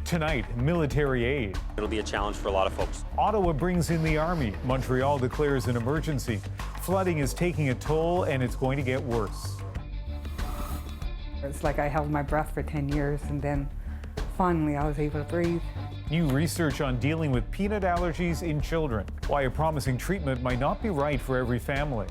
Tonight, military aid. It'll be a challenge for a lot of folks. Ottawa brings in the army. Montreal declares an emergency. Flooding is taking a toll, and it's going to get worse. It's like I held my breath for 10 years, and then finally I was able to breathe. New research on dealing with peanut allergies in children. Why a promising treatment might not be right for every family.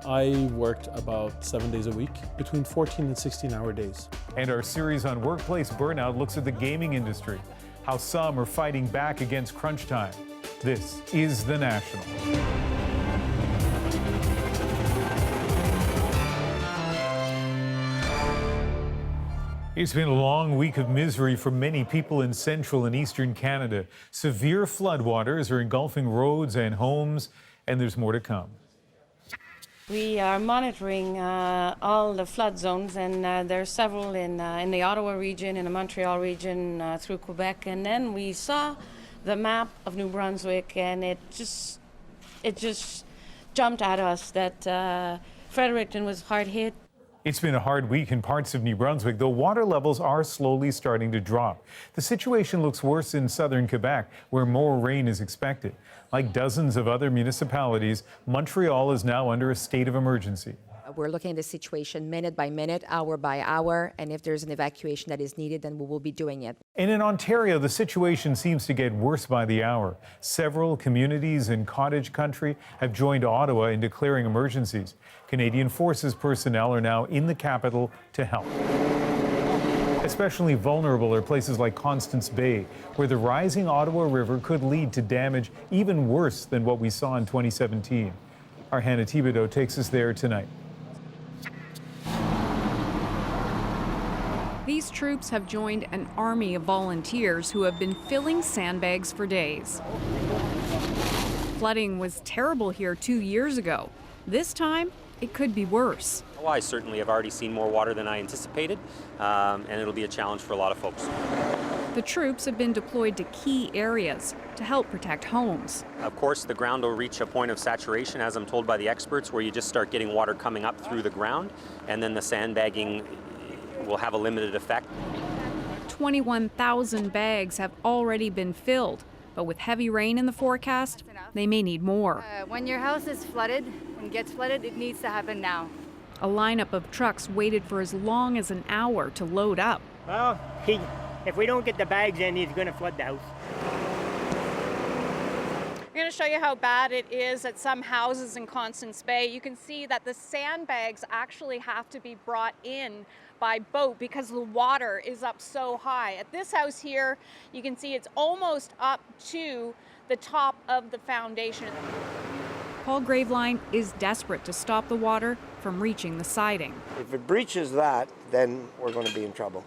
I worked about 7 days a week, between 14 and 16-hour days. And our series on workplace burnout looks at the gaming industry, how some are fighting back against crunch time. This is The National. It's been a long week of misery for many people in central and eastern Canada. Severe floodwaters are engulfing roads and homes, and there's more to come. We are monitoring all the flood zones, and there's several in the Ottawa region, in the Montreal region, through Quebec. And then we saw the map of New Brunswick, and it just jumped at us that Fredericton was hard hit. It's been a hard week in parts of New Brunswick, though water levels are slowly starting to drop. The situation looks worse in southern Quebec, where more rain is expected. Like dozens of other municipalities, Montreal is now under a state of emergency. We're looking at the situation minute by minute, hour by hour, and if there's an evacuation that is needed, then we will be doing it. And in Ontario, the situation seems to get worse by the hour. Several communities in cottage country have joined Ottawa in declaring emergencies. Canadian Forces personnel are now in the capital to help. Especially vulnerable are places like Constance Bay, where the rising Ottawa River could lead to damage even worse than what we saw in 2017. Our Hannah Thibodeau takes us there tonight. These troops have joined an army of volunteers who have been filling sandbags for days. Flooding was terrible here 2 years ago. This time, it could be worse. Oh, I certainly have already seen more water than I anticipated, and it'll be a challenge for a lot of folks. The troops have been deployed to key areas to help protect homes. Of course, the ground will reach a point of saturation, as I'm told by the experts, where you just start getting water coming up through the ground, and then the sandbagging will have a limited effect. 21,000 bags have already been filled, but with heavy rain in the forecast, they may need more. When your house is flooded and gets flooded, it needs to happen now. A lineup of trucks waited for as long as an hour to load up. Well, if we don't get the bags in, he's going to flood the house. I'm going to show you how bad it is at some houses in Constance Bay. You can see that the sandbags actually have to be brought in by boat because the water is up so high. At this house here, you can see it's almost up to the top of the foundation. Paul Graveline is desperate to stop the water from reaching the siding. If it breaches that, then we're going to be in trouble.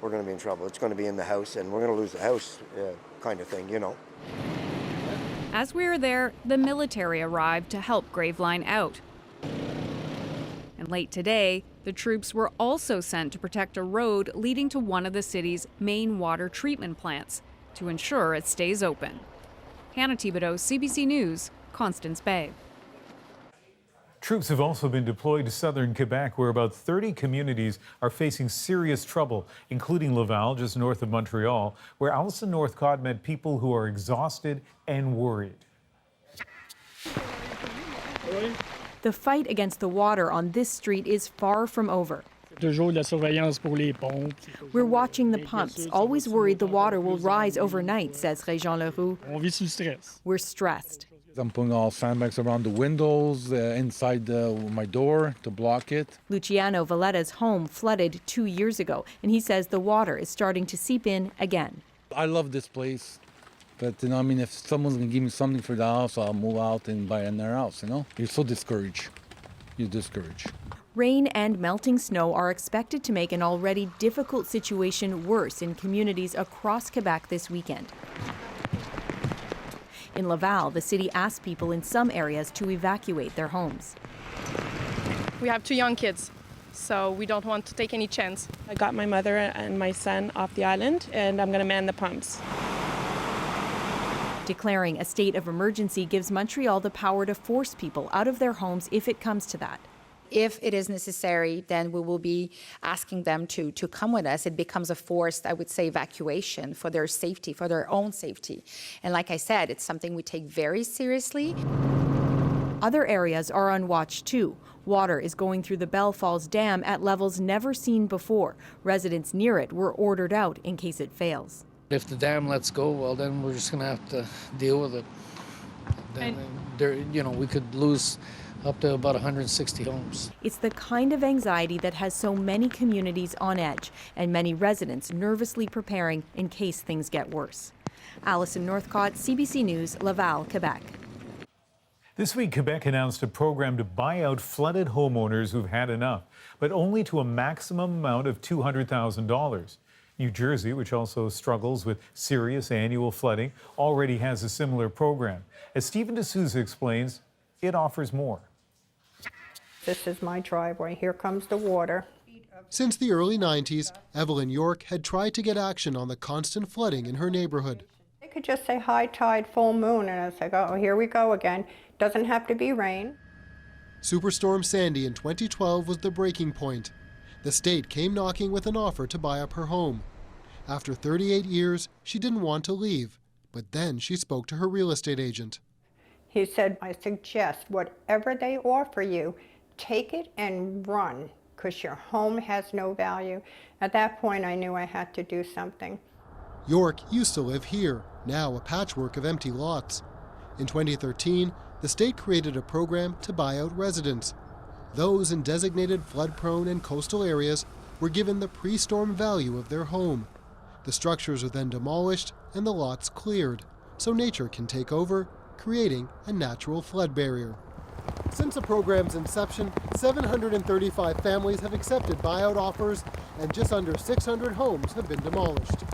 We're going to be in trouble. It's going to be in the house, and we're going to lose the house, kind of thing, you know. As we were there, the military arrived to help Graveline out. And late today, the troops were also sent to protect a road leading to one of the city's main water treatment plants to ensure it stays open. Hannah Thibodeau, CBC News, Constance Bay. Troops have also been deployed to southern Quebec, where about 30 communities are facing serious trouble, including Laval, just north of Montreal, where Alison Northcott met people who are exhausted and worried. The fight against the water on this street is far from over. We're watching the pumps, always worried the water will rise overnight, says Réjean Leroux. We're stressed. I'm putting all sandbags around the windows, inside my door to block it. Luciano Valletta's home flooded 2 years ago, and he says the water is starting to seep in again. I love this place, but I mean, if someone's gonna give me something for the house, I'll move out and buy another house, You're so discouraged. You're discouraged. Rain and melting snow are expected to make an already difficult situation worse in communities across Quebec this weekend. In Laval, the city asked people in some areas to evacuate their homes. We have 2 young kids, so we don't want to take any chance. I got my mother and my son off the island, and I'm going to man the pumps. Declaring a state of emergency gives Montreal the power to force people out of their homes if it comes to that. If it is necessary, then we will be asking them to come with us. It becomes a forced, I would say, evacuation for their safety, for their own safety. And like I said, it's something we take very seriously. Other areas are on watch too. Water is going through the Bell Falls Dam at levels never seen before. Residents near it were ordered out in case it fails. If the dam lets go, well, then we're just going to have to deal with it. Then, we could lose up to about 160 homes. It's the kind of anxiety that has so many communities on edge and many residents nervously preparing in case things get worse. Alison Northcott, CBC News, Laval, Quebec. This week, Quebec announced a program to buy out flooded homeowners who've had enough, but only to a maximum amount of $200,000. New Jersey, which also struggles with serious annual flooding, already has a similar program. As Stephen D'Souza explains, it offers more. This is my driveway. Here comes the water. Since the early 90s, Evelyn York had tried to get action on the constant flooding in her neighborhood. They could just say high tide, full moon, and it's like, oh, here we go again. Doesn't have to be rain. Superstorm Sandy in 2012 was the breaking point. The state came knocking with an offer to buy up her home. After 38 years, she didn't want to leave, but then she spoke to her real estate agent. He said, I suggest whatever they offer you, take it and run, because your home has no value. At that point, I knew I had to do something. York used to live here, now a patchwork of empty lots. In 2013, the state created a program to buy out residents. Those in designated flood-prone and coastal areas were given the pre-storm value of their home. The structures are then demolished and the lots cleared, so nature can take over, creating a natural flood barrier. Since the program's inception, 735 families have accepted buyout offers and just under 600 homes have been demolished.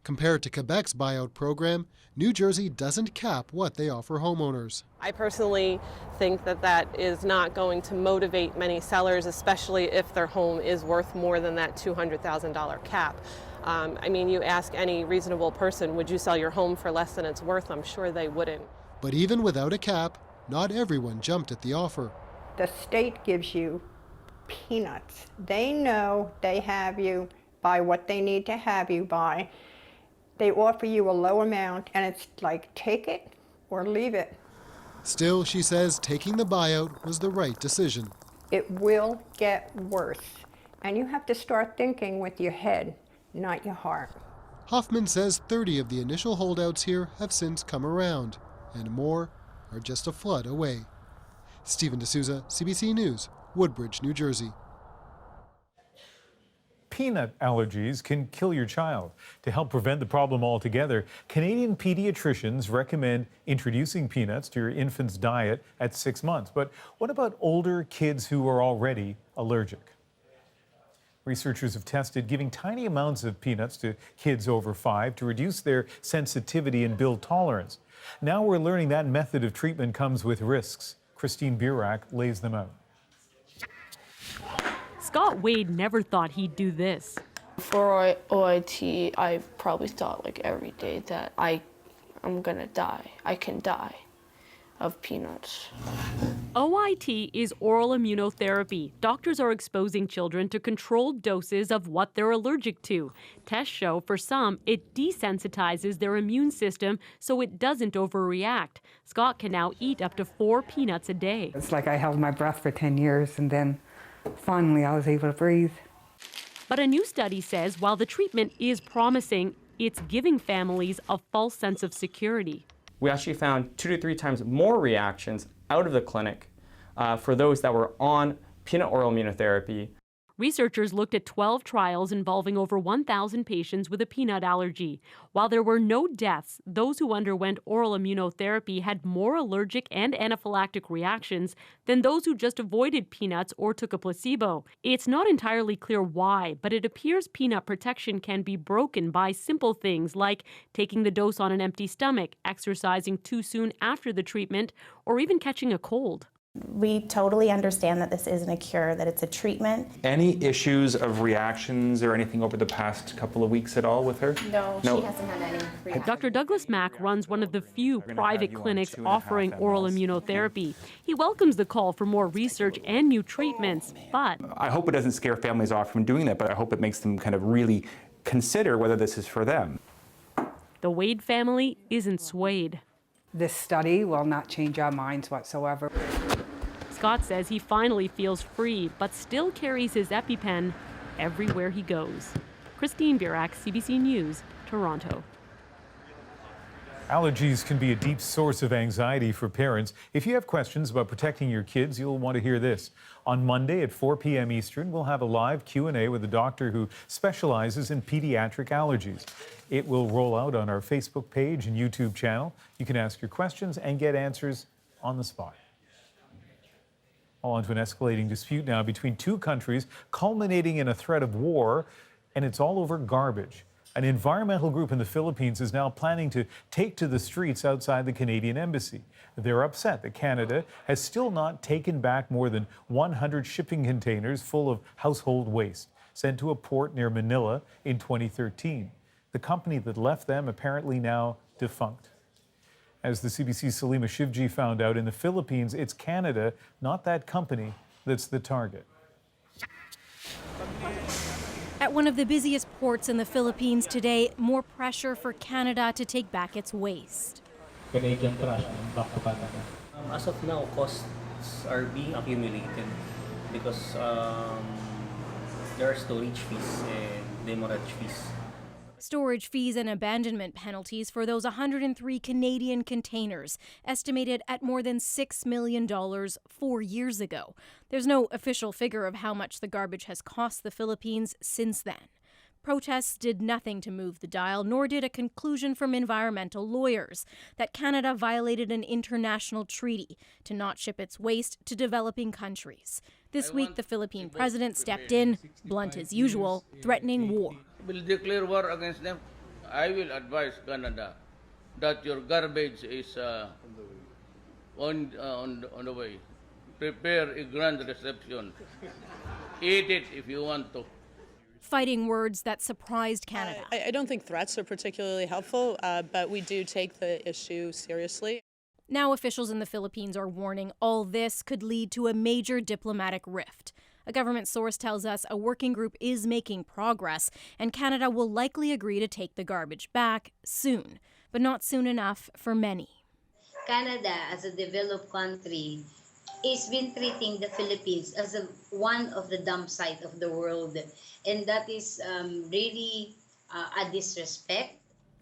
Compared to Quebec's buyout program, New Jersey doesn't cap what they offer homeowners. I personally think that that is not going to motivate many sellers, especially if their home is worth more than that $200,000 cap. I mean, you ask any reasonable person, would you sell your home for less than it's worth? I'm sure they wouldn't. But even without a cap, not everyone jumped at the offer. The state gives you peanuts. They know they have you by what they need to have you by. They offer you a low amount, and it's like, take it or leave it. Still, she says taking the buyout was the right decision. It will get worse, and you have to start thinking with your head, not your heart. Hoffman says 30 of the initial holdouts here have since come around, and more are just a flood away. Stephen D'Souza, CBC News, Woodbridge, New Jersey. Peanut allergies can kill your child. To help prevent the problem altogether, Canadian pediatricians recommend introducing peanuts to your infant's diet at 6 months. But what about older kids who are already allergic? Researchers have tested giving tiny amounts of peanuts to kids over 5 to reduce their sensitivity and build tolerance. Now we're learning that method of treatment comes with risks. Christine Burak lays them out. Scott Wade never thought he'd do this. For OIT, I probably thought like every day that I'm gonna die. I can die of peanuts. OIT is oral immunotherapy. Doctors are exposing children to controlled doses of what they're allergic to. Tests show for some, it desensitizes their immune system so it doesn't overreact. Scott can now eat up to 4 peanuts a day. It's like I held my breath for 10 years and then finally I was able to breathe. But a new study says while the treatment is promising, it's giving families a false sense of security. We actually found 2 to 3 times more reactions out of the clinic for those that were on peanut oral immunotherapy. Researchers looked at 12 trials involving over 1,000 patients with a peanut allergy. While there were no deaths, those who underwent oral immunotherapy had more allergic and anaphylactic reactions than those who just avoided peanuts or took a placebo. It's not entirely clear why, but it appears peanut protection can be broken by simple things like taking the dose on an empty stomach, exercising too soon after the treatment, or even catching a cold. We totally understand that this isn't a cure, that it's a treatment. Any issues of reactions or anything over the past couple of weeks at all with her? No, she hasn't had any reactions. Dr. Douglas Mack runs one of the few private clinics offering oral immunotherapy. He welcomes the call for more research and new treatments, but I hope it doesn't scare families off from doing that, but I hope it makes them kind of really consider whether this is for them. the Wade family isn't swayed. This study will not change our minds whatsoever. Scott says he finally feels free, but still carries his EpiPen everywhere he goes. Christine Burak, CBC News, Toronto. Allergies can be a deep source of anxiety for parents. If you have questions about protecting your kids, you'll want to hear this. On Monday at 4 p.m. Eastern, we'll have a live Q&A with a doctor who specializes in pediatric allergies. It will roll out on our Facebook page and YouTube channel. You can ask your questions and get answers on the spot. On to an escalating dispute now between two countries, culminating in a threat of war, and it's all over garbage. An environmental group in the Philippines is now planning to take to the streets outside the Canadian embassy. They're upset that Canada has still not taken back more than 100 shipping containers full of household waste sent to a port near Manila in 2013. The company that left them apparently now defunct. As the CBC's Salima Shivji found out, in the Philippines, it's Canada, not that company, that's the target. At one of the busiest ports in the Philippines today, more pressure for Canada to take back its waste. Canadian trash back to Canada. As of now, costs are being accumulated because there are storage fees and demurrage fees. Storage fees and abandonment penalties for those 103 Canadian containers, estimated at more than $6 million 4 years ago. There's no official figure of how much the garbage has cost the Philippines since then. Protests did nothing to move the dial, nor did a conclusion from environmental lawyers that Canada violated an international treaty to not ship its waste to developing countries. This week, the Philippine president stepped in, blunt as usual, threatening war. Will declare war against them. I will advise Canada that your garbage is on the way. Prepare a grand reception. Eat it if you want to. Fighting words that surprised Canada. I don't think threats are particularly helpful, but we do take the issue seriously. Now officials in the Philippines are warning all this could lead to a major diplomatic rift. A government source tells us a working group is making progress, and Canada will likely agree to take the garbage back soon, but not soon enough for many. Canada, as a developed country, has been treating the Philippines as one of the dump sites of the world, and that is really a disrespect.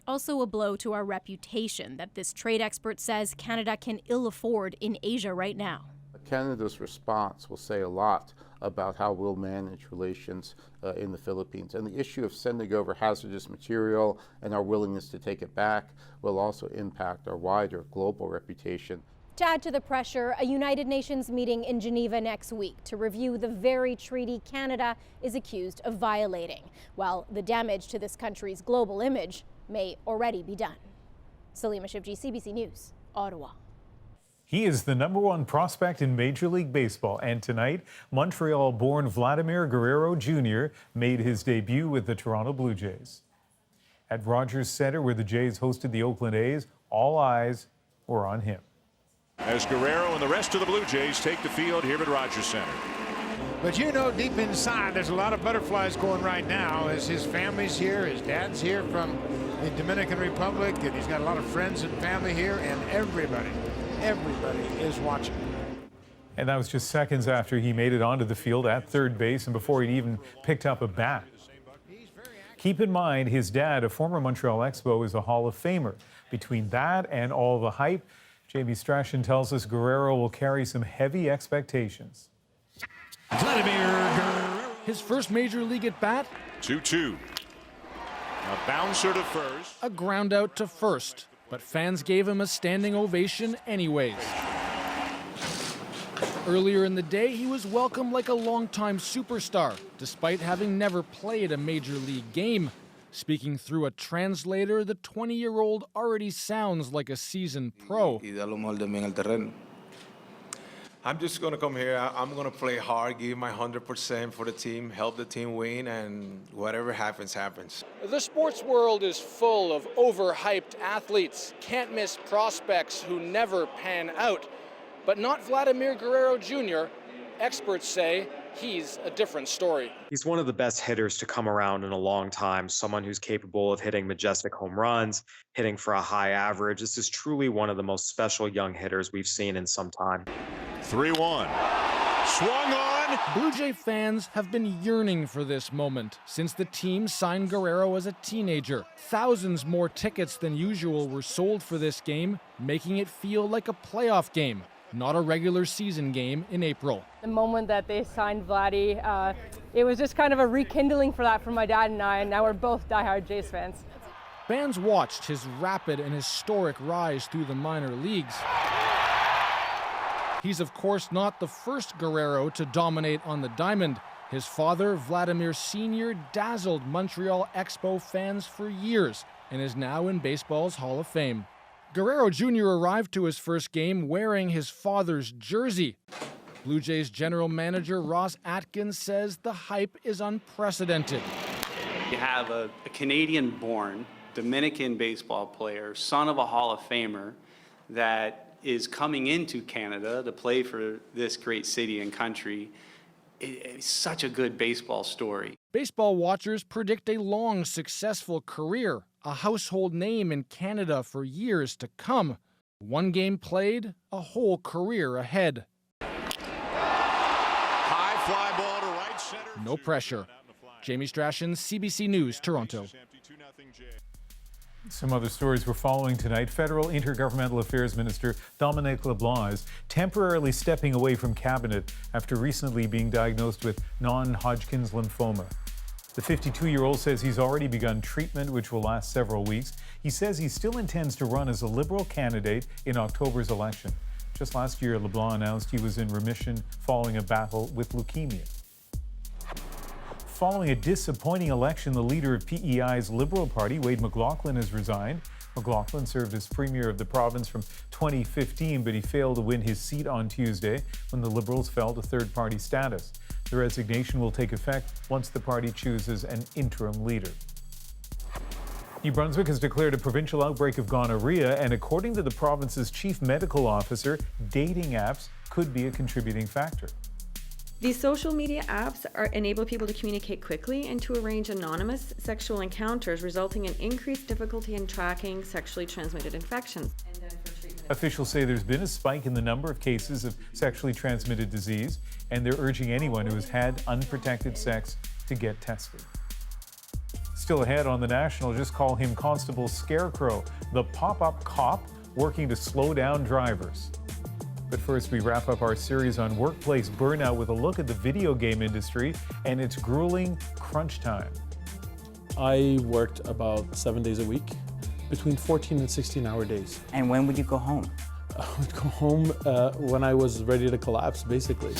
Also a blow to our reputation that this trade expert says Canada can ill afford in Asia right now. Canada's response will say a lot about how we'll manage relations in the Philippines. And the issue of sending over hazardous material and our willingness to take it back will also impact our wider global reputation. To add to the pressure, a United Nations meeting in Geneva next week to review the very treaty Canada is accused of violating, while the damage to this country's global image may already be done. Salima Shivji, CBC News, Ottawa. He is the #1 prospect in Major League Baseball, and tonight, Montreal-born Vladimir Guerrero Jr. made his debut with the Toronto Blue Jays. At Rogers Centre, where the Jays hosted the Oakland A's, all eyes were on him. As Guerrero and the rest of the Blue Jays take the field here at Rogers Centre. But you know, deep inside, there's a lot of butterflies going right now as his family's here, his dad's here from the Dominican Republic, and he's got a lot of friends and family here, and everybody is watching. And that was just seconds after he made it onto the field at third base and before he'd even picked up a bat. Keep in mind, his dad, a former Montreal Expo, is a Hall of Famer. Between that and all the hype, Jamie Strachan tells us Guerrero will carry some heavy expectations. Vladimir Guerrero. His first major league at bat. 2-2. A bouncer to first. A ground out to first, but fans gave him a standing ovation anyways. Earlier in the day, he was welcomed like a longtime superstar, despite having never played a major league game. Speaking through a translator, the 20-year-old already sounds like a seasoned pro. I'm just going to come here. I'm going to play hard, give my 100% for the team, help the team win, and whatever happens, happens. The sports world is full of overhyped athletes, can't-miss prospects who never pan out. But not Vladimir Guerrero Jr. Experts say he's a different story. He's one of the best hitters to come around in a long time, someone who's capable of hitting majestic home runs, hitting for a high average. This is truly one of the most special young hitters we've seen in some time. 3-1. Swung on. Blue Jay fans have been yearning for this moment since the team signed Guerrero as a teenager. Thousands more tickets than usual were sold for this game, making it feel like a playoff game, not a regular season game in April. The moment that they signed Vladdy, it was just kind of a rekindling for that for my dad and I, and now we're both diehard Jays fans. Fans watched his rapid and historic rise through the minor leagues. He's of course not the first Guerrero to dominate on the diamond. His father, Vladimir Sr., dazzled Montreal Expo fans for years and is now in baseball's Hall of Fame. Guerrero Jr. arrived to his first game wearing his father's jersey. Blue Jays general manager Ross Atkins says the hype is unprecedented. You have a Canadian-born Dominican baseball player, son of a Hall of Famer, that is coming into Canada to play for this great city and country. It's such a good baseball story. Baseball watchers predict a long, successful career, a household name in Canada for years to come. One game played, a whole career ahead. High fly ball to right center. No pressure. Jamie Strachan, CBC News, Toronto. Some other stories we're following tonight. Federal Intergovernmental Affairs Minister Dominic LeBlanc is temporarily stepping away from cabinet after recently being diagnosed with non-Hodgkin's lymphoma. The 52-year-old says he's already begun treatment, which will last several weeks. He says he still intends to run as a Liberal candidate in October's election. Just last year, LeBlanc announced he was in remission following a battle with leukemia. Following a disappointing election, the leader of PEI's Liberal Party, Wade McLaughlin, has resigned. McLaughlin served as premier of the province from 2015, but he failed to win his seat on Tuesday when the Liberals fell to third-party status. The resignation will take effect once the party chooses an interim leader. New Brunswick has declared a provincial outbreak of gonorrhea, and according to the province's chief medical officer, dating apps could be a contributing factor. These social media apps enable people to communicate quickly and to arrange anonymous sexual encounters, resulting in increased difficulty in tracking sexually transmitted infections. Officials say there's been a spike in the number of cases of sexually transmitted disease, and they're urging anyone who has had unprotected sex to get tested. Still ahead on the National, just call him Constable Scarecrow, the pop-up cop working to slow down drivers. But first, we wrap up our series on workplace burnout with a look at the video game industry and its grueling crunch time. I worked about 7 days a week, between 14 and 16-hour days. And when would you go home? I would go home when I was ready to collapse, basically.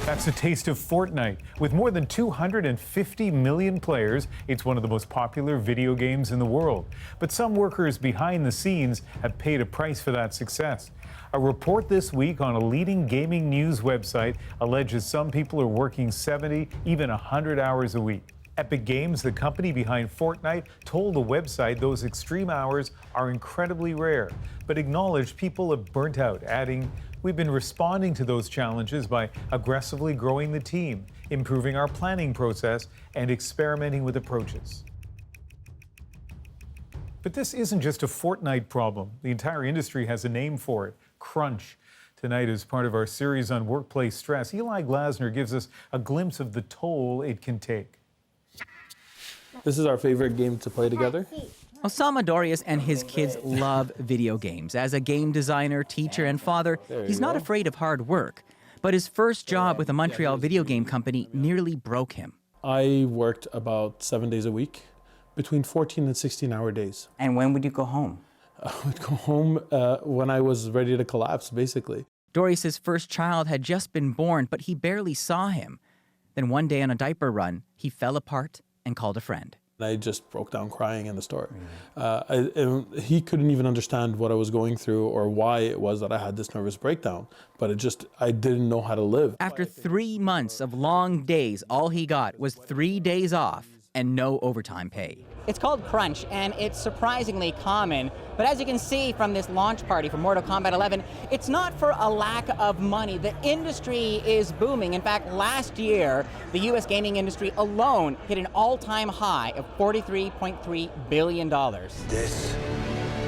That's a taste of Fortnite. With more than 250 million players, it's one of the most popular video games in the world. But some workers behind the scenes have paid a price for that success. A report this week on a leading gaming news website alleges some people are working 70, even 100 hours a week. Epic Games, the company behind Fortnite, told the website those extreme hours are incredibly rare, but acknowledged people have burnt out, adding, "We've been responding to those challenges by aggressively growing the team, improving our planning process, and experimenting with approaches." But this isn't just a Fortnite problem. The entire industry has a name for it: crunch. Tonight, as part of our series on workplace stress, Eli Glasner gives us a glimpse of the toll it can take. This is our favorite game to play together. Osama Dorius and his kids love video games. As a game designer, teacher, and father, he's not afraid of hard work. But his first job with a Montreal video game company nearly broke him. I worked about 7 days a week, between 14 and 16-hour days. And when would you go home? I would go home when I was ready to collapse, basically. Dorius's first child had just been born, but he barely saw him. Then one day on a diaper run, he fell apart and called a friend. I just broke down crying in the store. He couldn't even understand what I was going through or why it was that I had this nervous breakdown, but I didn't know how to live. After 3 months of long days, all he got was 3 days off and no overtime pay. It's called crunch, and it's surprisingly common. But as you can see from this launch party for Mortal Kombat 11, it's not for a lack of money. The industry is booming. In fact, last year, the U.S. gaming industry alone hit an all-time high of $43.3 billion. This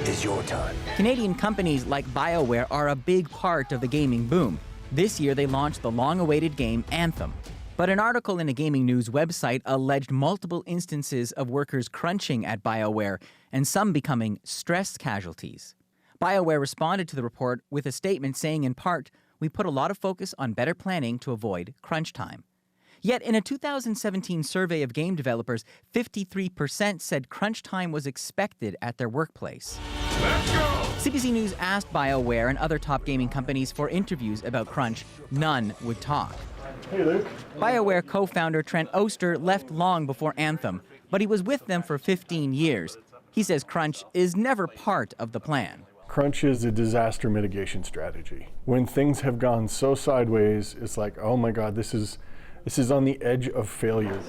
is your time. Canadian companies like BioWare are a big part of the gaming boom. This year, they launched the long-awaited game Anthem. But an article in a gaming news website alleged multiple instances of workers crunching at BioWare and some becoming stress casualties. BioWare responded to the report with a statement saying, in part, "We put a lot of focus on better planning to avoid crunch time." Yet in a 2017 survey of game developers, 53% said crunch time was expected at their workplace. Let's go! CBC News asked BioWare and other top gaming companies for interviews about crunch. None would talk. Hey, Luke. BioWare co-founder Trent Oster left long before Anthem, but he was with them for 15 years. He says crunch is never part of the plan. Crunch is a disaster mitigation strategy. When things have gone so sideways, it's like, oh my God, this is on the edge of failure.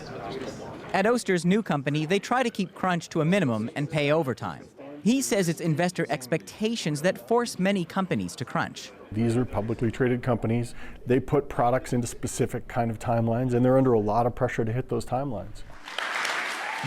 At Oster's new company, they try to keep crunch to a minimum and pay overtime. He says it's investor expectations that force many companies to crunch. These are publicly traded companies. They put products into specific kind of timelines, and they're under a lot of pressure to hit those timelines.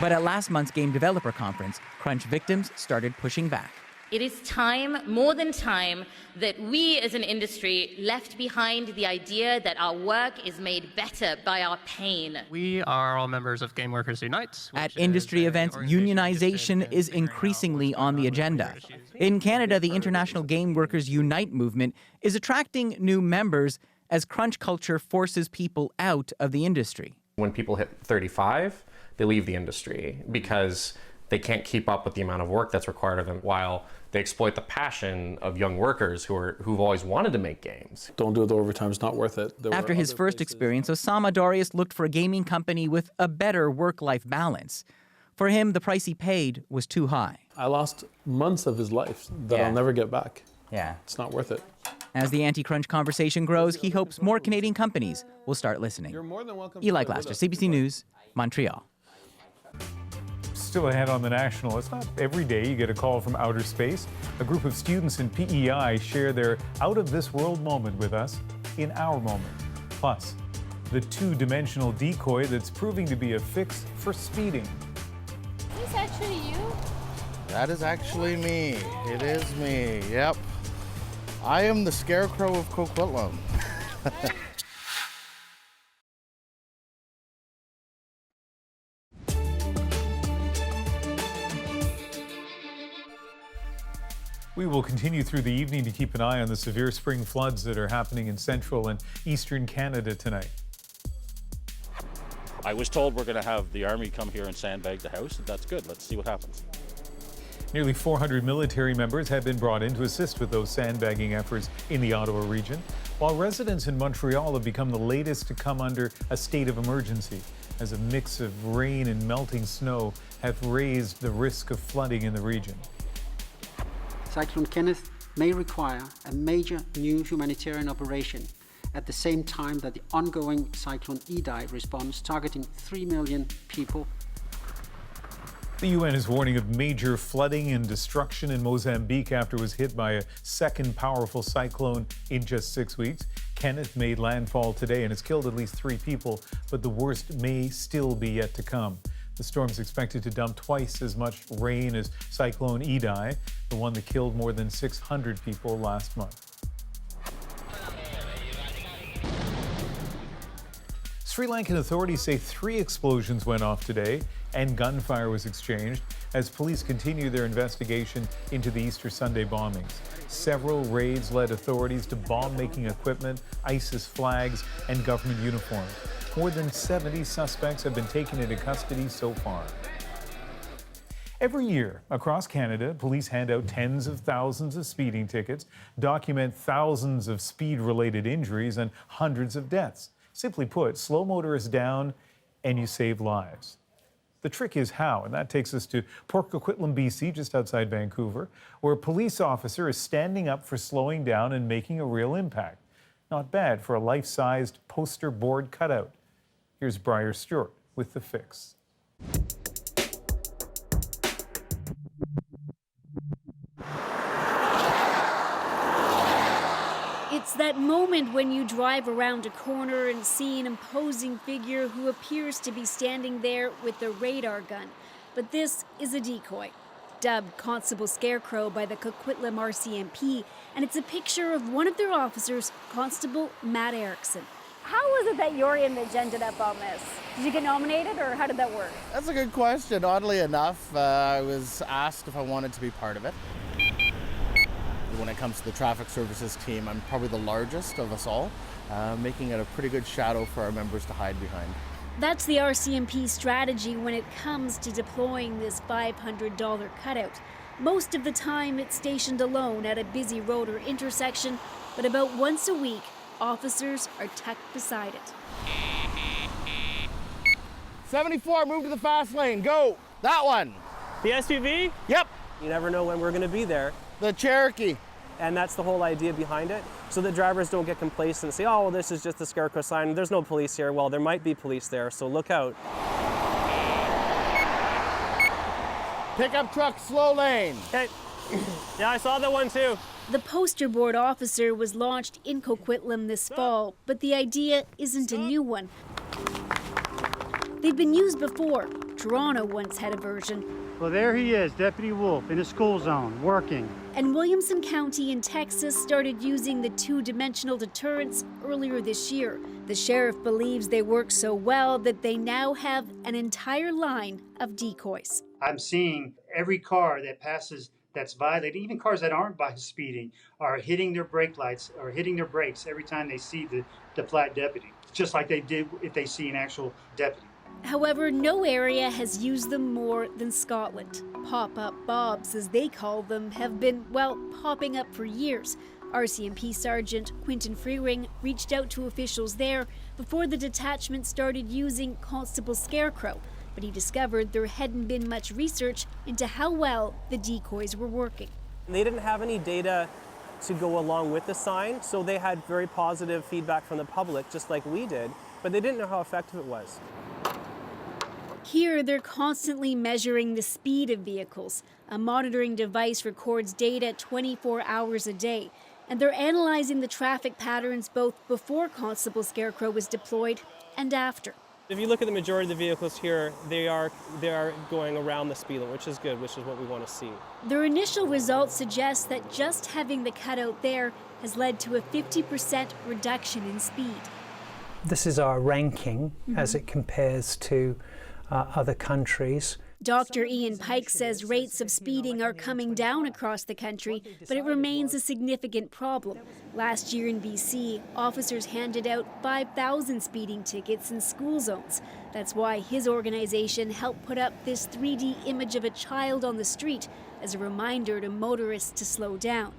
But at last month's Game Developer Conference, crunch victims started pushing back. It is time, more than time, that we as an industry left behind the idea that our work is made better by our pain. We are all members of Game Workers Unite. At industry events, unionization is increasingly on the agenda. In Canada, the International Game Workers Unite movement is attracting new members as crunch culture forces people out of the industry. When people hit 35, they leave the industry because they can't keep up with the amount of work that's required of them, while they exploit the passion of young workers who've always wanted to make games. Don't do it, the overtime's not worth it. After his first experience, Osama Darius looked for a gaming company with a better work-life balance. For him, the price he paid was too high. I lost months of his life that I'll never get back. Yeah. It's not worth it. As the anti-crunch conversation grows, he hopes more Canadian companies will start listening. You're more than welcome. Eli Glaster, CBC News, Montreal. Still ahead on the National. It's not every day you get a call from outer space. A group of students in PEI share their out-of-this-world moment with us in our moment. Plus, the two-dimensional decoy that's proving to be a fix for speeding. Is this actually you? That is actually me. It is me. Yep. I am the Scarecrow of Coquitlam. We will continue through the evening to keep an eye on the severe spring floods that are happening in central and eastern Canada tonight. I was told we're going to have the Army come here and sandbag the house. That's good. Let's see what happens. Nearly 400 military members have been brought in to assist with those sandbagging efforts in the Ottawa region, while residents in Montreal have become the latest to come under a state of emergency, as a mix of rain and melting snow have raised the risk of flooding in the region. Cyclone Kenneth may require a major new humanitarian operation at the same time that the ongoing Cyclone Idai response targeting 3 million people. The UN is warning of major flooding and destruction in Mozambique after it was hit by a second powerful cyclone in just 6 weeks. Kenneth made landfall today and has killed at least 3 people, but the worst may still be yet to come. The storm is expected to dump twice as much rain as Cyclone Idai, the one that killed more than 600 people last month. Sri Lankan authorities say 3 explosions went off today and gunfire was exchanged as police continue their investigation into the Easter Sunday bombings. Several raids led authorities to bomb-making equipment, ISIS flags, and government uniforms. More than 70 suspects have been taken into custody so far. Every year across Canada, police hand out tens of thousands of speeding tickets, document thousands of speed-related injuries, and hundreds of deaths. Simply put, slow motorists down and you save lives. The trick is how, and that takes us to Port Coquitlam, BC, just outside Vancouver, where a police officer is standing up for slowing down and making a real impact. Not bad for a life-sized poster board cutout. Here's Briar Stewart with the fix. It's that moment when you drive around a corner and see an imposing figure who appears to be standing there with a radar gun. But this is a decoy, dubbed Constable Scarecrow by the Coquitlam RCMP, and it's a picture of one of their officers, Constable Matt Erickson. How was it that your image ended up on this? Did you get nominated, or how did that work? That's a good question. Oddly enough, I was asked if I wanted to be part of it. When it comes to the traffic services team, I'm probably the largest of us all, making it a pretty good shadow for our members to hide behind. That's the RCMP strategy when it comes to deploying this $500 cutout. Most of the time it's stationed alone at a busy road or intersection, but about once a week, officers are tucked beside it. 74, move to the fast lane, go! That one! The SUV? Yep. You never know when we're going to be there. The Cherokee. And that's the whole idea behind it, so that drivers don't get complacent and say, oh, well, this is just a Scarecrow sign. There's no police here. Well, there might be police there, so look out. Pickup truck, slow lane. Okay. Yeah, I saw that one too. The poster board officer was launched in Coquitlam this fall, but the idea isn't a new one. They've been used before. Toronto once had a version. Well, there he is, Deputy Wolf, in a school zone, working. And Williamson County in Texas started using the two-dimensional deterrents earlier this year. The sheriff believes they work so well that they now have an entire line of decoys. I'm seeing every car that passes that's violated, even cars that aren't by speeding, are hitting their brake lights or hitting their brakes every time they see the flat deputy, just like they did if they see an actual deputy. However, no area has used them more than Scotland. Pop-up Bobs, as they call them, have been, well, popping up for years. RCMP Sergeant Quinton Freering reached out to officials there before the detachment started using Constable Scarecrow, but he discovered there hadn't been much research into how well the decoys were working. They didn't have any data to go along with the sign, so they had very positive feedback from the public, just like we did, but they didn't know how effective it was. Here, they're constantly measuring the speed of vehicles. A monitoring device records data 24 hours a day, and they're analyzing the traffic patterns both before Constable Scarecrow was deployed and after. If you look at the majority of the vehicles here, they are going around the speed limit, which is good, which is what we want to see. Their initial results suggest that just having the cutout there has led to a 50% reduction in speed. This is our ranking as it compares to other countries. Dr. Ian Pike says rates of speeding are coming down across the country, but it remains a significant problem. Last year in BC, officers handed out 5,000 speeding tickets in school zones. That's why his organization helped put up this 3D image of a child on the street as a reminder to motorists to slow down.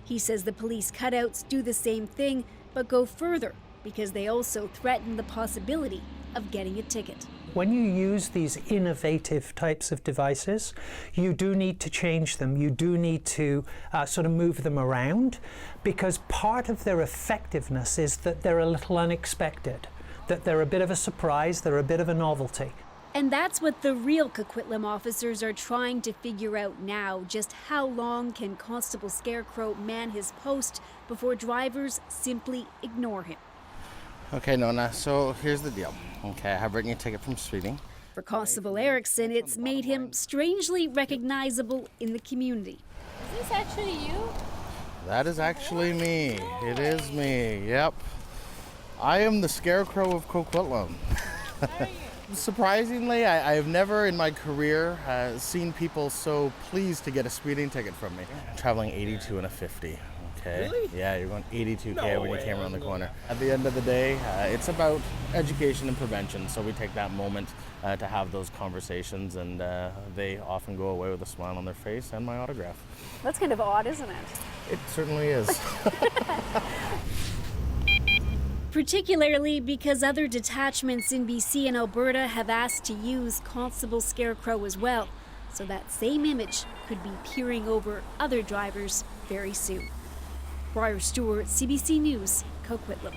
He says the police cutouts do the same thing, but go further because they also threaten the possibility of getting a ticket. When you use these innovative types of devices, you do need to change them. You do need to sort of move them around, because part of their effectiveness is that they're a little unexpected, that they're a bit of a surprise, they're a bit of a novelty. And that's what the real Coquitlam officers are trying to figure out now. Just how long can Constable Scarecrow man his post before drivers simply ignore him? Okay, Nona, so here's the deal. Okay, I have written a ticket from speeding. For Constable Erickson, it's made him strangely recognizable in the community. Is this actually you? That is actually me. It is me, yep. I am the Scarecrow of Coquitlam. Surprisingly, I have never in my career seen people so pleased to get a speeding ticket from me. I'm traveling 82 and a 50. Okay. Really? Yeah, you're going 82K when you came around the corner. At the end of the day, it's about education and prevention, so we take that moment to have those conversations, and they often go away with a smile on their face and my autograph. That's kind of odd, isn't it? It certainly is. particularly because other detachments in BC and Alberta have asked to use Constable Scarecrow as well. So that same image could be peering over other drivers very soon. Briar Stewart, CBC News, Coquitlam.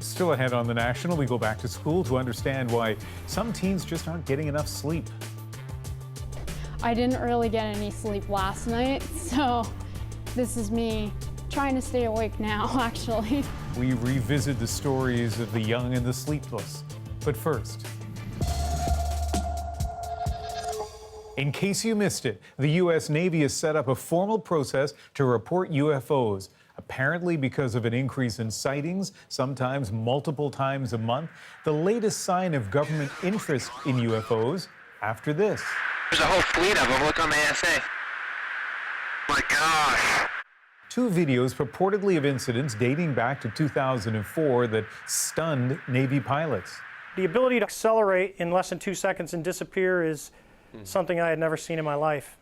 Still ahead on The National, we go back to school to understand why some teens just aren't getting enough sleep. I didn't really get any sleep last night, so this is me trying to stay awake now, actually. We revisit the stories of the young and the sleepless. But first, in case you missed it, the U.S. Navy has set up a formal process to report UFOs. Apparently because of an increase in sightings, sometimes multiple times a month. The latest sign of government interest in UFOs after this. There's a whole fleet of them. Look on the ASA. My gosh. 2 videos purportedly of incidents dating back to 2004 that stunned Navy pilots. The ability to accelerate in less than 2 seconds and disappear is something I had never seen in my life.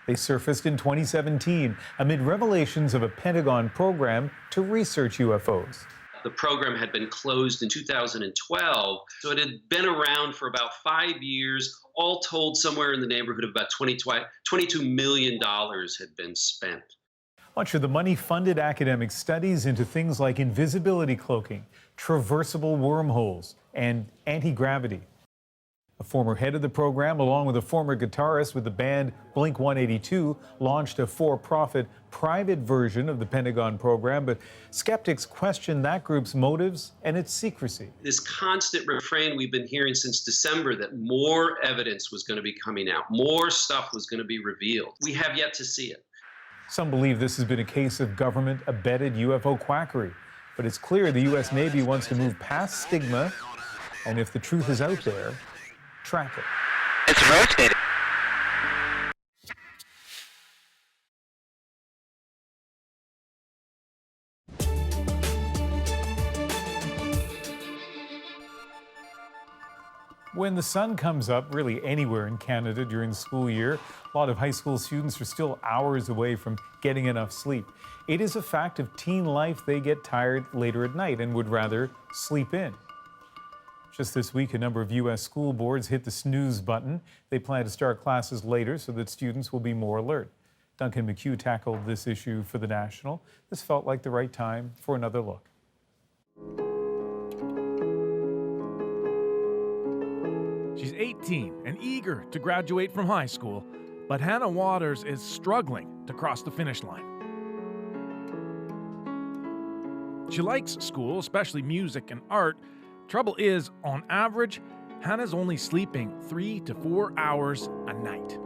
They surfaced in 2017 amid revelations of a Pentagon program to research UFOs. The program had been closed in 2012, so it had been around for about 5 years. All told, somewhere in the neighborhood of about $22 million had been spent. Much of the money funded academic studies into things like invisibility cloaking, traversable wormholes, and anti-gravity. A former head of the program, along with a former guitarist with the band Blink-182, launched a for-profit private version of the Pentagon program, but skeptics question that group's motives and its secrecy. This constant refrain we've been hearing since December that more evidence was going to be coming out, more stuff was going to be revealed. We have yet to see it. Some believe this has been a case of government-abetted UFO quackery, but it's clear the U.S. Navy wants to move past stigma, and if the truth is out there, track it. It's rotating. When the sun comes up, really anywhere in Canada during the school year, a lot of high school students are still hours away from getting enough sleep. It is a fact of teen life they get tired later at night and would rather sleep in. Just this week, a number of U.S. school boards hit the snooze button. They plan to start classes later so that students will be more alert. Duncan McHugh tackled this issue for The National. This felt like the right time for another look. She's 18 and eager to graduate from high school, but Hannah Waters is struggling to cross the finish line. She likes school, especially music and art. Trouble is, on average, Hannah's only sleeping 3 to 4 hours a night.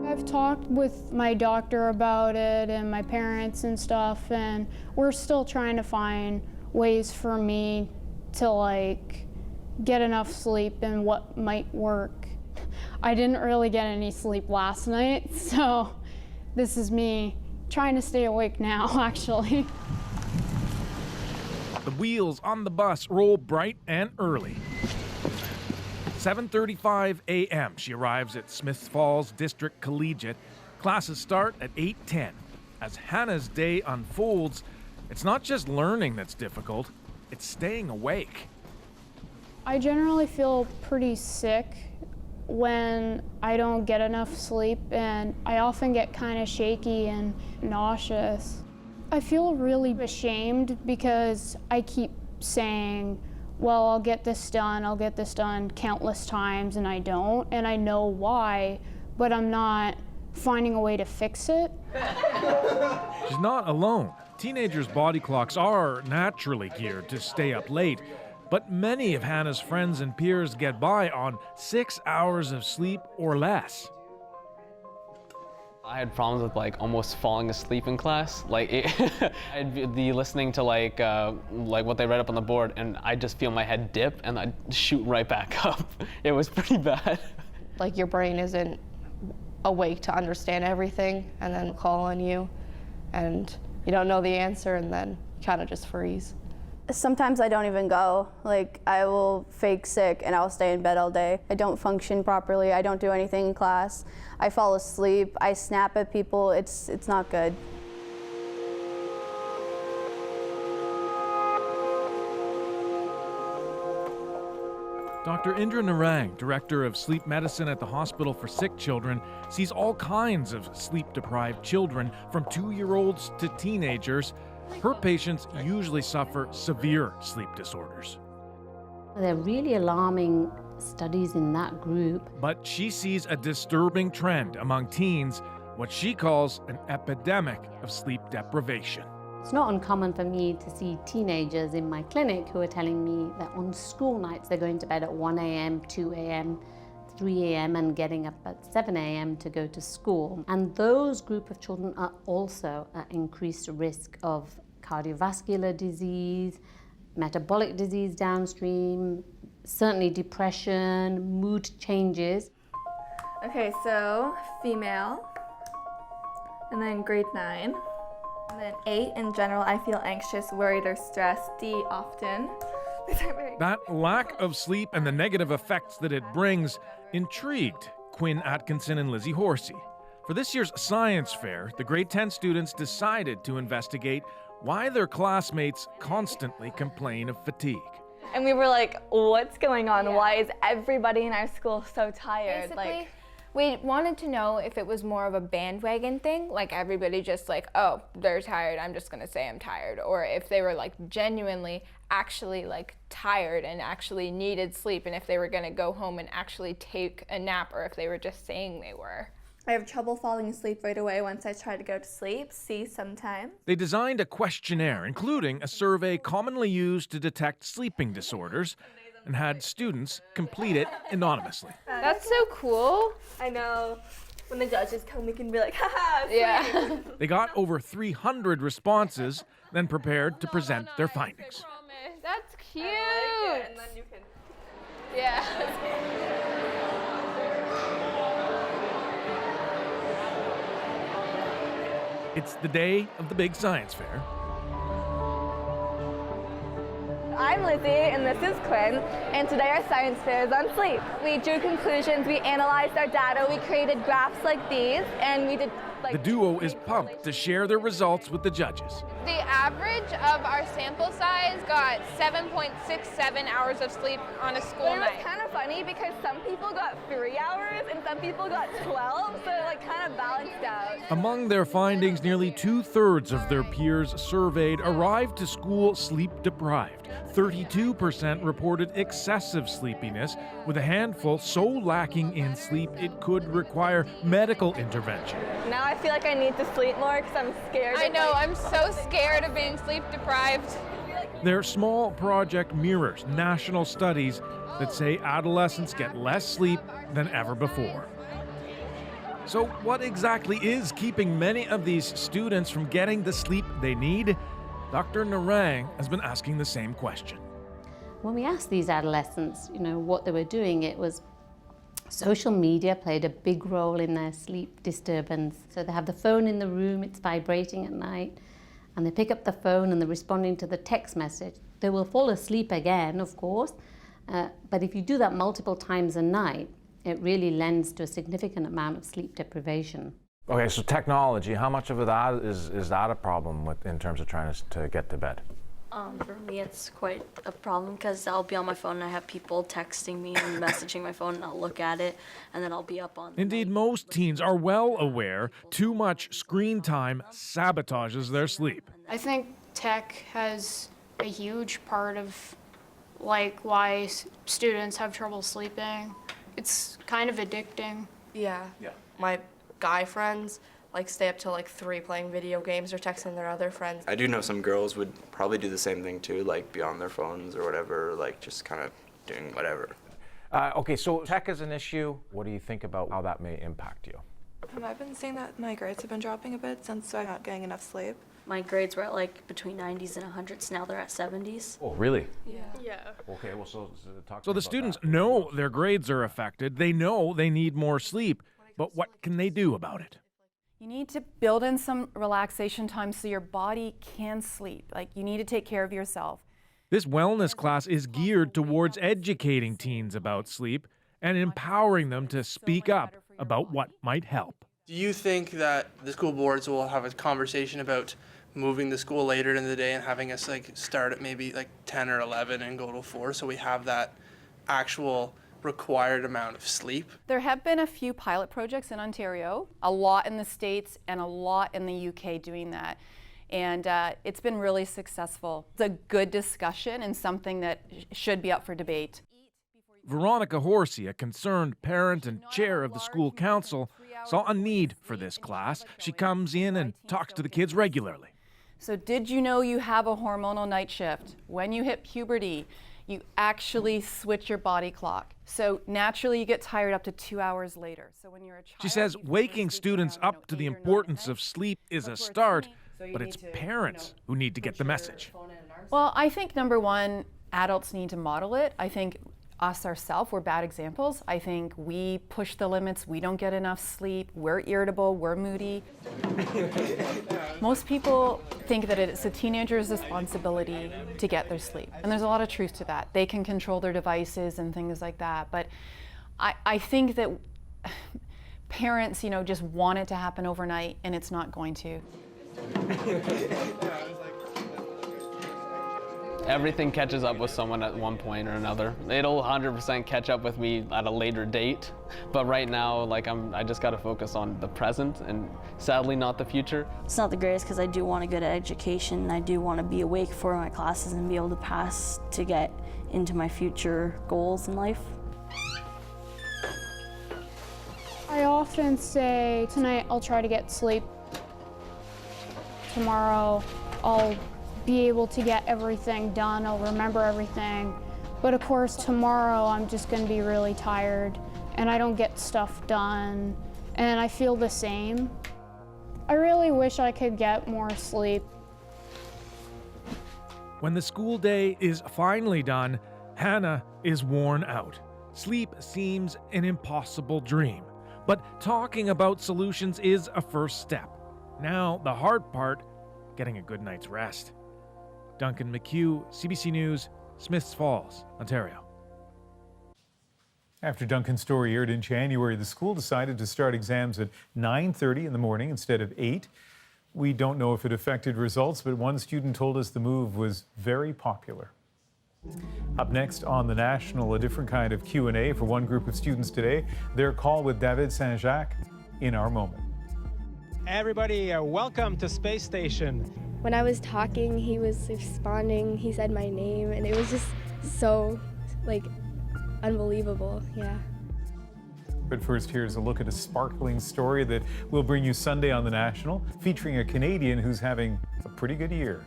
I've talked with my doctor about it and my parents and stuff, and we're still trying to find ways for me to get enough sleep and what might work. I didn't really get any sleep last night, so this is me trying to stay awake now, actually. The wheels on the bus roll bright and early. 7:35 a.m. She arrives at Smiths Falls District Collegiate. Classes start at 8:10. As Hannah's day unfolds, it's not just learning that's difficult, it's staying awake. I generally feel pretty sick when I don't get enough sleep, and I often get kind of shaky and nauseous. I feel really ashamed because I keep saying, well, I'll get this done countless times, and I don't, and I know why, but I'm not finding a way to fix it. She's not alone. Teenagers' body clocks are naturally geared to stay up late, but many of Hannah's friends and peers get by on 6 hours of sleep or less. I had problems with almost falling asleep in class. I'd be listening to what they read up on the board, and I'd just feel my head dip and I'd shoot right back up. It was pretty bad. Your brain isn't awake to understand everything, and then call on you, and you don't know the answer, and then you kind of just freeze. Sometimes I don't even go. I will fake sick and I'll stay in bed all day. I don't function properly. I don't do anything in class. I fall asleep. I snap at people. It's not good. Dr. Indra Narang, director of sleep medicine at the Hospital for Sick Children, sees all kinds of sleep-deprived children, from 2-year-olds to teenagers. Her patients usually suffer severe sleep disorders. They're really alarming studies in that group. But she sees a disturbing trend among teens, what she calls an epidemic of sleep deprivation. It's not uncommon for me to see teenagers in my clinic who are telling me that on school nights they're going to bed at 1 a.m., 2 a.m., 3 a.m. and getting up at 7 a.m. to go to school. And those group of children are also at increased risk of cardiovascular disease, metabolic disease downstream, certainly depression, mood changes. Okay, so female, and then grade 9. And then 8, in general, I feel anxious, worried, or stressed. D, often. That lack of sleep and the negative effects that it brings intrigued Quinn Atkinson and Lizzie Horsey. For this year's science fair, the grade 10 students decided to investigate why their classmates constantly complain of fatigue. And we were like, what's going on? Yeah. Why is everybody in our school so tired? Basically, we wanted to know if it was more of a bandwagon thing, like everybody just like, oh, they're tired, I'm just gonna say I'm tired, or if they were like genuinely actually like tired and actually needed sleep, and if they were gonna go home and actually take a nap, or if they were just saying they were. I have trouble falling asleep right away once I try to go to sleep. C, sometimes. They designed a questionnaire, including a survey commonly used to detect sleeping disorders, and had students complete it anonymously. That's so cool. I know. When the judges come, we can be like, haha, yeah. They got over 300 responses, then prepared to present their findings. That's cute. I like it. And then you can... Yeah. It's the day of the big science fair. I'm Lizzie, and this is Quinn, and today our science fair is on sleep. We drew conclusions, we analyzed our data, we created graphs like these, and we did The duo is pumped to share their results with the judges. The average of our sample size got 7.67 hours of sleep on a school night. It was kind of funny because some people got 3 hours and some people got 12, so it like kind of balanced out. Among their findings, nearly 2/3 of their peers surveyed arrived to school sleep deprived. 32% reported excessive sleepiness, with a handful so lacking in sleep it could require medical intervention. Now I feel like I need to sleep more because I'm scared. I know, I'm so scared of being sleep deprived. Their small project mirrors national studies that say adolescents get less sleep than ever before. So what exactly is keeping many of these students from getting the sleep they need? Dr. Narang has been asking the same question. When we asked these adolescents, what they were doing, it was social media played a big role in their sleep disturbance. So they have the phone in the room, it's vibrating at night, and they pick up the phone and they're responding to the text message. They will fall asleep again, of course, but if you do that multiple times a night, it really lends to a significant amount of sleep deprivation. Okay, so technology, how much of that is that a problem in terms of trying to get to bed? For me, it's quite a problem because I'll be on my phone and I have people texting me and messaging my phone, and I'll look at it and then I'll be up on. Indeed, most teens are well aware too much screen time sabotages their sleep. I think tech has a huge part of why students have trouble sleeping. It's kind of addicting. Yeah. My guy friends stay up till 3 playing video games or texting their other friends. I do know some girls would probably do the same thing too, be on their phones or whatever, just kind of doing whatever. Okay, so tech is an issue. What do you think about how that may impact you? I've been seeing that my grades have been dropping a bit since I'm not getting enough sleep. My grades were at between 90s and 100s. Now they're at 70s. Oh, really? Yeah. Okay, well, so talk to So me the about students that. know their grades are affected. They know they need more sleep. But what can they do about it? You need to build in some relaxation time so your body can sleep. You need to take care of yourself. This wellness class is geared towards educating teens about sleep and empowering them to speak up about what might help. Do you think that the school boards will have a conversation about moving the school later in the day and having us start at maybe 10 or 11 and go to 4, so we have that actual required amount of sleep. There have been a few pilot projects in Ontario, a lot in the States and a lot in the UK doing that. And it's been really successful. It's a good discussion and something that should be up for debate. Veronica Horsey, a concerned parent and chair of the school council, saw a need for this class. She comes in and talks to the kids regularly. So did you know you have a hormonal night shift? When you hit puberty, you actually switch your body clock. So naturally you get tired up to 2 hours later. So when you're a child, she says waking students up to the importance of sleep is a start, but it's parents who need to get the message. Well, I think number one, adults need to model it. I think us ourselves, we're bad examples. I think we push the limits, we don't get enough sleep, we're irritable, we're moody. Most people think that it's a teenager's responsibility to get their sleep. And there's a lot of truth to that. They can control their devices and things like that. But I think that parents, just want it to happen overnight, and it's not going to. Everything catches up with someone at one point or another. It'll 100% catch up with me at a later date, but right now, I just got to focus on the present and sadly not the future. It's not the greatest because I do want a good education and I do want to be awake for my classes and be able to pass to get into my future goals in life. I often say, tonight I'll try to get sleep. Tomorrow I'll be able to get everything done, I'll remember everything. But of course tomorrow I'm just going to be really tired and I don't get stuff done and I feel the same. I really wish I could get more sleep. When the school day is finally done, Hannah is worn out. Sleep seems an impossible dream, but talking about solutions is a first step. Now the hard part, getting a good night's rest. Duncan McHugh, CBC News, Smiths Falls, Ontario. After Duncan's story aired in January, the school decided to start exams at 9:30 in the morning instead of 8. We don't know if it affected results, but one student told us the move was very popular. Up next on The National, a different kind of Q&A for one group of students today. Their call with David Saint-Jacques in our moment. Everybody, welcome to Space Station. When I was talking, he was responding, he said my name, and it was just so, unbelievable, yeah. But first, here's a look at a sparkling story that we'll bring you Sunday on The National, featuring a Canadian who's having a pretty good year.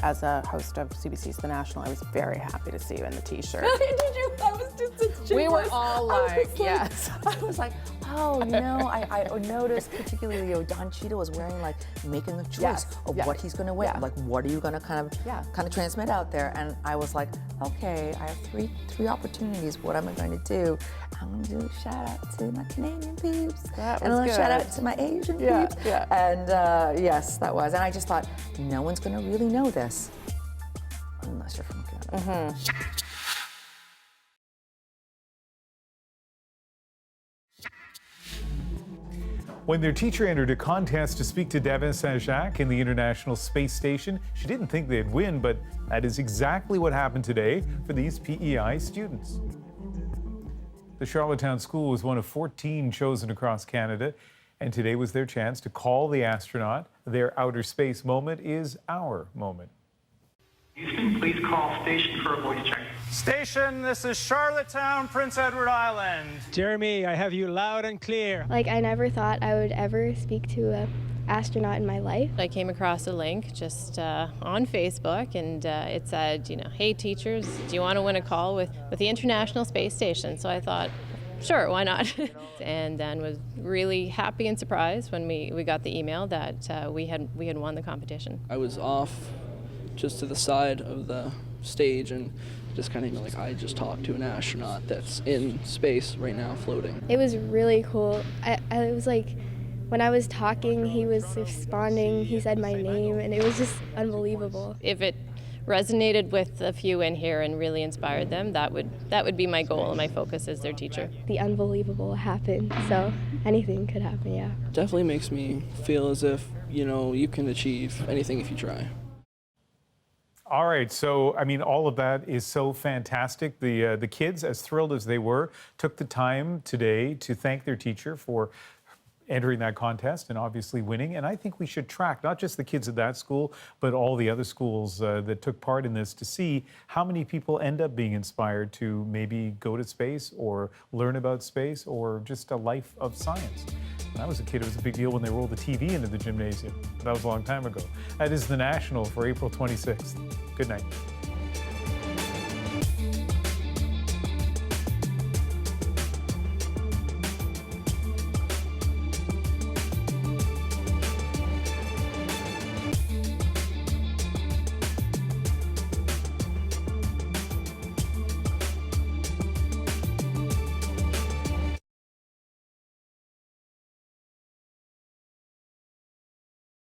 As a host of CBC's The National, I was very happy to see you in the t-shirt. Did you? I was just We were all like, yes. I was like, oh no, I noticed particularly Don Cheadle was wearing making the choice of what he's gonna wear. Yeah. What are you gonna kind of transmit out there? And I was like, okay, I have three opportunities. What am I going to do? I'm gonna do a shout out to my Canadian peeps. That and was I'm gonna good. shout out to my Asian peeps. Yeah. And yes, that was. And I just thought, no one's gonna really know this unless you're from Canada. When their teacher entered a contest to speak to David Saint-Jacques in the International Space Station, she didn't think they'd win, but that is exactly what happened today for these PEI students. The Charlottetown School was one of 14 chosen across Canada, and today was their chance to call the astronaut. Their outer space moment is our moment. Houston, please call station for a voice check. Station, this is Charlottetown, Prince Edward Island. Jeremy, I have you loud and clear. I never thought I would ever speak to an astronaut in my life. I came across a link just on Facebook, and it said, hey teachers, do you want to win a call with the International Space Station? So I thought, sure, why not? And then was really happy and surprised when we got the email that we had won the competition. I was off just to the side of the stage and just kind of I just talked to an astronaut that's in space right now floating. It was really cool. I was when I was talking, he was responding, he said my name, and it was just unbelievable. If it resonated with a few in here and really inspired them, that would be my goal and my focus as their teacher. The unbelievable happened, so anything could happen, yeah. Definitely makes me feel as if, you can achieve anything if you try. All right, so I mean, all of that is so fantastic. The kids, as thrilled as they were, took the time today to thank their teacher for entering that contest and obviously winning. And I think we should track not just the kids at that school, but all the other schools that took part in this to see how many people end up being inspired to maybe go to space or learn about space or just a life of science. When I was a kid, it was a big deal when they rolled the TV into the gymnasium. That was a long time ago. That is The National for April 26th. Good night.